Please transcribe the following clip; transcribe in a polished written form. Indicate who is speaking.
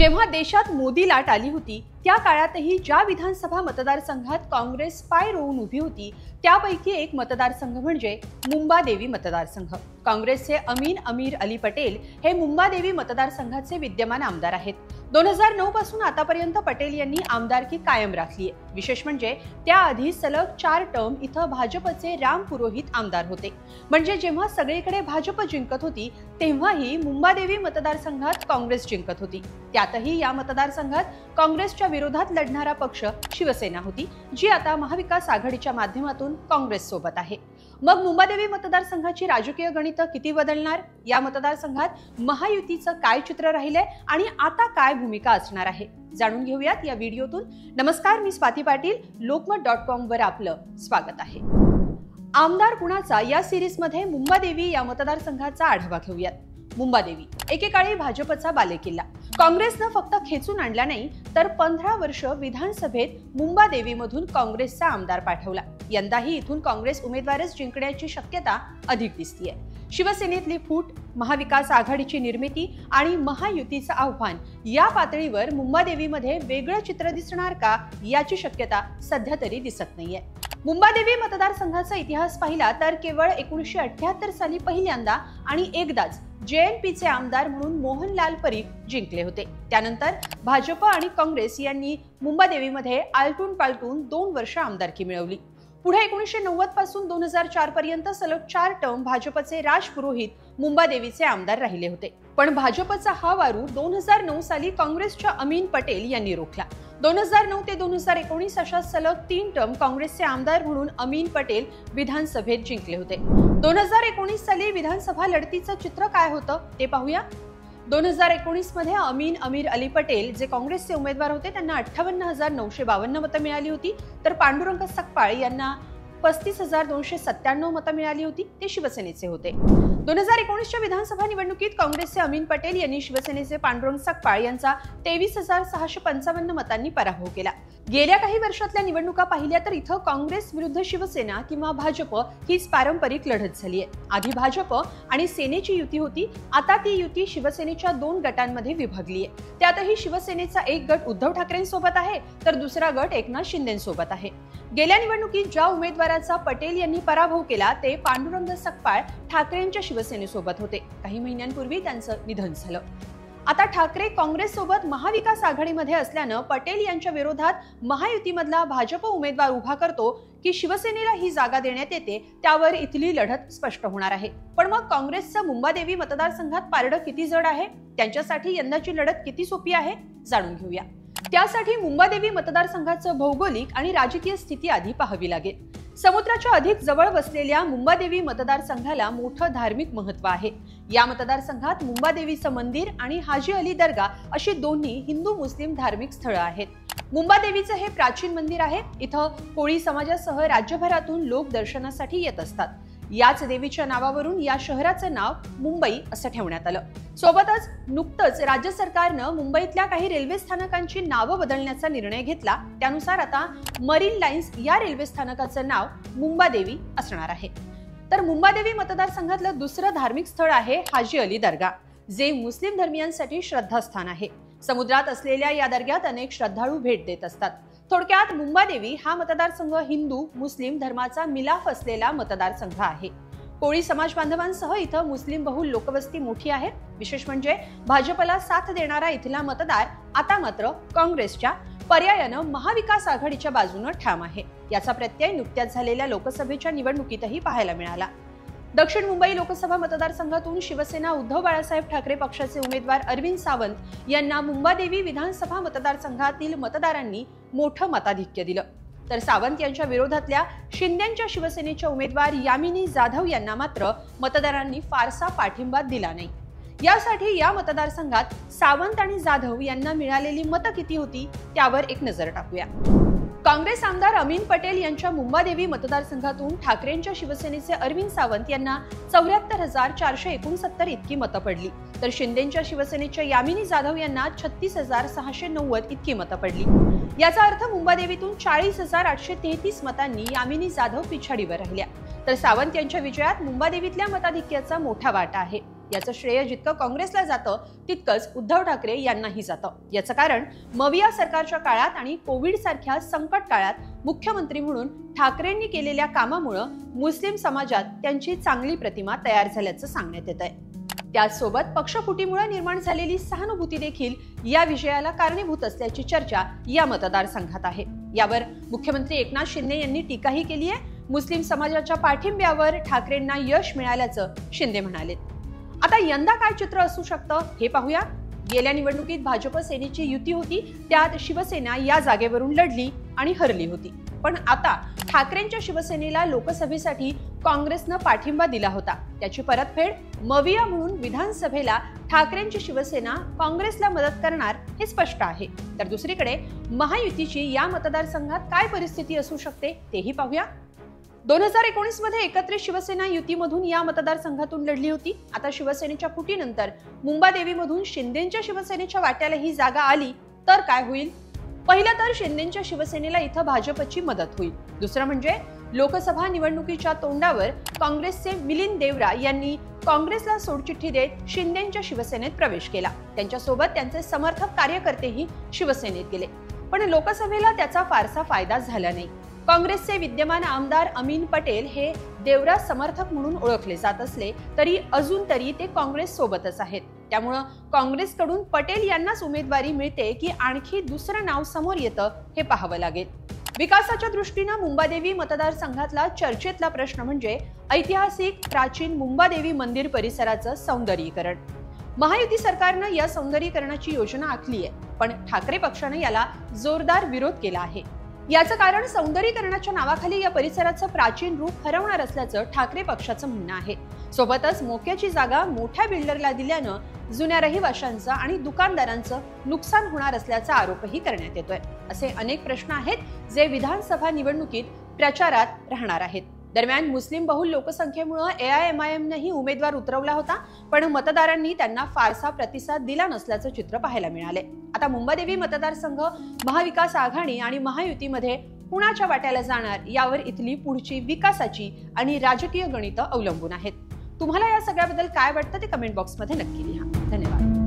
Speaker 1: जेव्हा देशात मोदी लाट आली होती त्या काळातही ज्या विधानसभा मतदारसंघात काँग्रेस पाय रोवून उभी होती त्यापैकी एक मतदारसंघ म्हणजे मुंबादेवी मतदारसंघ। काँग्रेसचे अमीन अमीर अली पटेल हे मुंबादेवी मतदारसंघाचे विद्यमान आमदार आहेत। 2009 पासून आतापर्यंत पटेल यांनी आमदारकी कायम राखली आहे। विशेष म्हणजे त्याआधी सलग 4 टर्म इथं भाजपचे राम पुरोहित आमदार होते। म्हणजे जेव्हा सगळीकडे भाजप जिंकत होती तेव्हाही मुंबादेवी मतदारसंघात काँग्रेस जिंकत होती। त्यातही या मतदारसंघात काँग्रेसच्या विरोधात लढणारा पक्ष शिवसेना होती, जी आता महाविकास आघाडीच्या माध्यमातून काँग्रेस सोबत आहे। मग मुंबादेवी मतदारसंघाची राजकीय गणितं किती बदलणार, या मतदारसंघात महायुतीचं काय चित्र राहिलंय आणि आता काय भूमिका असणार आहे, जाणून घेऊयात या व्हिडिओतून। नमस्कार, मी स्वाती पाटील, lokmat.com वर आपलं स्वागत आहे। आमदार कुणाचा या सिरीज मध्ये मुंबादेवी या मतदारसंघाचा आढावा घेऊयात। मुंबादेवी एकेकाळी भाजपचा बालेकिल्ला। काँग्रेसनं फक्त खेचून आणला नाही तर 15 वर्ष विधानसभेत मुंबादेवीमधून काँग्रेसचा आमदार पाठवला। यंदाही इथून काँग्रेस उमेदवारच जिंकण्याची शक्यता अधिक दिसतीये। शिवसेनेतली फूट, महाविकास आघाडीची निर्मिती आणि महायुतीचं आव्हान या पातळीवर मुंबादेवीमध्ये वेगळं चित्र दिसणार का, याची शक्यता सध्या तरी दिसत नाहीये। मुंबादेवी मतदारसंघाचा इतिहास पाहिला तर केवळ 1978 साली पहिल्यांदा आणि एकदाच JNPचे आमदार म्हणून मोहनलाल परीख जिंकले होते। त्यानंतर भाजप आणि काँग्रेस यांनी मुंबादेवीमध्ये आलटून पालटून 2 वर्ष आमदारकी मिळवली। पुढे 1990 पासून 2004 पर्यंत सलग 4 टर्म भाजपचे राज पुरोहित मुंबादेवीचे आमदार राहिले होते। पण भाजपचा हा वारू 2009 साली काँग्रेसच्या अमीन पटेल यांनी रोखला। 2009 ते 2019 अशा सलग 3 टर्म काँग्रेसचे आमदार म्हणून अमीन पटेल विधानसभेत जिंकले होते। 2019 साली विधानसभा लढतीचं चित्र काय होतं ते पाहूया। 2019 मध्ये अमीन अमीर अली पटेल जे काँग्रेसचे उमेदवार होते त्यांना 58,952 मतं मिळाली होती, तर पांडुरंग सकपाळ यांना 35,297 मतं मिळाली होती, ते शिवसेनेचे होते। 2019च्या विधानसभा निवडणुकीत काँग्रेसचे अमीन पटेल यांनी शिवसेनेचे पांडुरंग सकपाळ यांचा 23,655 मतांनी पराभव केला। गेल्या काही वर्षातल्या निवडणुका पाहिल्या तर इथं काँग्रेस विरुद्ध शिवसेना किंवा भाजप हीच पारंपरिक लढत झाली आहे। आधी भाजप आणि सेनेची युती होती, आता ती युती शिवसेनेच्या 2 गटांमध्ये विभागली आहे। त्यातही शिवसेनेचा एक गट उद्धव ठाकरेंसोबत आहे तर दुसरा गट एकनाथ शिंदेंसोबत आहे। गेल्या निवडणुकीत ज्या उमेदवाराचा पटेल यांनी पराभव केला ते पांडुरंग सकपाळ ठाकरेंच्या शिवसेनेसोबत होते। काही महिन्यांपूर्वी त्यांचं निधन झालं। आता ठाकरे काँग्रेस सोबत महाविकास आघाडीमध्ये असल्यानं पटेल यांच्या विरोधात महायुतीमधला भाजप उमेदवार उभा करतो की शिवसेनेला ही जागा देण्यात येते, त्यावर इथली लढत स्पष्ट होणार आहे। पण मग काँग्रेसचं मुंबादेवी मतदारसंघात पारडं किती जड आहे, त्यांच्यासाठी यंदाची लढत किती सोपी आहे, जाणून घेऊया। त्यासाठी मुंबादेवी मतदारसंघाचं भौगोलिक आणि राजकीय स्थिती आधी पाहावी लागेल। समुद्राच्या अधिक जवळ बसलेल्या मुंबादेवी मतदारसंघाला मोठं धार्मिक महत्त्व आहे। या मतदारसंघात मुंबादेवीचं मंदिर आणि हाजी अली दर्गा अशी दोन्ही हिंदू मुस्लिम धार्मिक स्थळं आहेत। मुंबादेवीचं हे प्राचीन मंदिर आहे। इथं कोळी समाजासह राज्यभरातून लोक दर्शनासाठी येत असतात। याच देवीच्या नावावरून या शहराचं नाव मुंबई असं ठेवण्यात आलं। सोबतच नुकतंच राज्य सरकारनं मुंबईतल्या काही रेल्वे स्थानकांची नावं बदलण्याचा निर्णय घेतला। त्यानुसार आता मरीन लाईन्स या रेल्वे स्थानकाचं नाव मुंबादेवी असणार आहे। तर मुंबादेवी मतदारसंघातलं दुसरं धार्मिक स्थळ आहे हाजी अली दर्गा, जे मुस्लिम धर्मियांसाठी श्रद्धास्थान आहे। समुद्रात असलेल्या या दर्ग्यात अनेक श्रद्धाळू भेट देत असतात। थोडक्यात मुंबादेवी हा मतदारसंघ हिंदू मुस्लिम धर्माचा मिलाफ असलेला मतदारसंघ आहे। कोळी समाज बांधवांसह इथं मुस्लिम बहुल लोकवस्ती मोठी आहे। विशेष म्हणजे भाजपला साथ देणारा इथला मतदार आता मात्र काँग्रेसच्या पर्यायानं महाविकास आघाडीच्या बाजूनं ठाम आहे। याचा प्रत्यय नुकत्याच झालेल्या लोकसभेच्या निवडणुकीतही पाहायला मिळाला। दक्षिण मुंबई लोकसभा मतदारसंघातून शिवसेना उद्धव बाळासाहेब ठाकरे पक्षाचे उमेदवार अरविंद सावंत यांना मुंबादेवी विधानसभा मतदारसंघातील मतदारांनी मोठं मताधिक्य दिलं, तर सावंत यांच्या विरोधातल्या शिंदेच्या शिवसेनेच्या उमेदवार यामिनी जाधव यांना मात्र मतदारांनी फारसा पाठिंबा दिला नाही। यासाठी या मतदारसंघात सावंत आणि जाधव यांना मिळालेली मतं किती होती त्यावर एक नजर टाकूया। काँग्रेस आमदार अमीन पटेल यांच्या मुंबादेवी मतदारसंघातून ठाकरेंच्या शिवसेनेचे अरविंद सावंत यांना 74,469 इतकी मतं पडली, तर शिंदेच्या शिवसेनेच्या यामिनी जाधव यांना 36,690 इतकी मतं पडली। याचा अर्थ मुंबादेवीतून 40,833 मतांनी यामिनी जाधव पिछाडीवर राहिल्या, तर सावंत यांच्या विजयात मुंबादेवीतल्या मताधिक्याचा मोठा वाटा आहे। याचं श्रेय जितकं काँग्रेसला जातं तितकंच उद्धव ठाकरे यांनाही जातं। याचं कारण मविया सरकारच्या काळात आणि कोविड सारख्या संकट काळात मुख्यमंत्री म्हणून ठाकरेंनी केलेल्या कामामुळे मुस्लिम समाजात त्यांची चांगली प्रतिमा तयार झाल्याचं सांगण्यात येत आहे। त्याचसोबत पक्षफुटीमुळे निर्माण झालेली सहानुभूती देखील या विजयाला कारणीभूत असल्याची चर्चा या मतदारसंघात आहे। यावर मुख्यमंत्री एकनाथ शिंदे यांनी टीकाही केली आहे। मुस्लिम समाजाच्या पाठिंब्यावर ठाकरेंना यश मिळाल्याचं शिंदे म्हणाले। आता यंदा काय चित्र असू शकतं हे पाहूया। गेल्या निवडणुकीत भाजप सेनेची युती होती, त्यात शिवसेना या जागेवरून लढली आणि हरली होती। पण आता ठाकरेंच्या शिवसेनेला लोकसभेसाठी काँग्रेसनं पाठिंबा दिला होता, त्याची परतफेड मविया म्हणून विधानसभेला ठाकरेंची शिवसेना काँग्रेसला मदत करणार हे स्पष्ट आहे। तर दुसरीकडे महायुतीची या मतदारसंघात काय परिस्थिती असू शकते तेही पाहूया। 2019 मध्ये एकत्रित शिवसेना युतीमधून या मतदारसंघातून लढली होती। आता शिवसेनेच्या फुटीनंतर मुंबादेवीमधून शिंदेच्या शिवसेनेच्या वाट्याला ही जागा आली तर काय होईल? पहिलं तर शिंदेच्या शिवसेनेला इथं भाजपची मदत होईल। दुसरं म्हणजे लोकसभा निवडणुकीच्या तोंडावर काँग्रेसचे मिलिंद देवरा यांनी काँग्रेसला सोडचिठ्ठी देत शिंदेच्या शिवसेनेत प्रवेश केला। त्यांच्यासोबत त्यांचे समर्थक कार्यकर्तेही शिवसेनेत गेले, पण लोकसभेला त्याचा फारसा फायदा झाला नाही। काँग्रेसचे विद्यमान आमदार अमीन पटेल हे देवरा समर्थक म्हणून ओळखले जात असले तरी अजून तरी ते काँग्रेस सोबतच आहेत। त्यामुळे काँग्रेसकडून पटेल यांनाच उमेदवारी मिळते की आणखी दुसरं नाव समोर येतं हे पाहावं लागेल। विकासाच्या दृष्टीने मुंबादेवी मतदारसंघातला चर्चेतला प्रश्न म्हणजे ऐतिहासिक प्राचीन मुंबादेवी मंदिर परिसराचं सौंदर्यीकरण। महायुती सरकारनं या सौंदर्यीकरणाची योजना आखली आहे, पण ठाकरे पक्षाने याला जोरदार विरोध केला आहे। याचं कारण सौंदर्यीकरणाच्या नावाखाली या परिसराचं प्राचीन रूप हरवणार असल्याचं ठाकरे पक्षाचं म्हणणं आहे। सोबतच मोक्याची जागा मोठ्या बिल्डरला दिल्यानं जुन्या रहिवाशांचं आणि दुकानदारांचं नुकसान होणार असल्याचा आरोपही करण्यात येतोय। असे अनेक प्रश्न आहेत जे विधानसभा निवडणुकीत प्रचारात राहणार आहेत। दरम्यान मुस्लिम बहुल लोकसंख्येमुळे AIMIMनेही उमेदवार उतरवला होता, पण मतदारांनी त्यांना फारसा प्रतिसाद दिला नसल्याचं चित्र पाहायला मिळाले। आता मुंबादेवी मतदारसंघ महाविकास आघाडी आणि महायुतीमध्ये कुणाच्या वाट्याला जाणार यावर इथली पुढची विकासाची आणि राजकीय गणितं अवलंबून आहेत। तुम्हाला या सगळ्याबद्दल काय वाटतं ते कमेंट बॉक्समध्ये नक्की लिहा। धन्यवाद।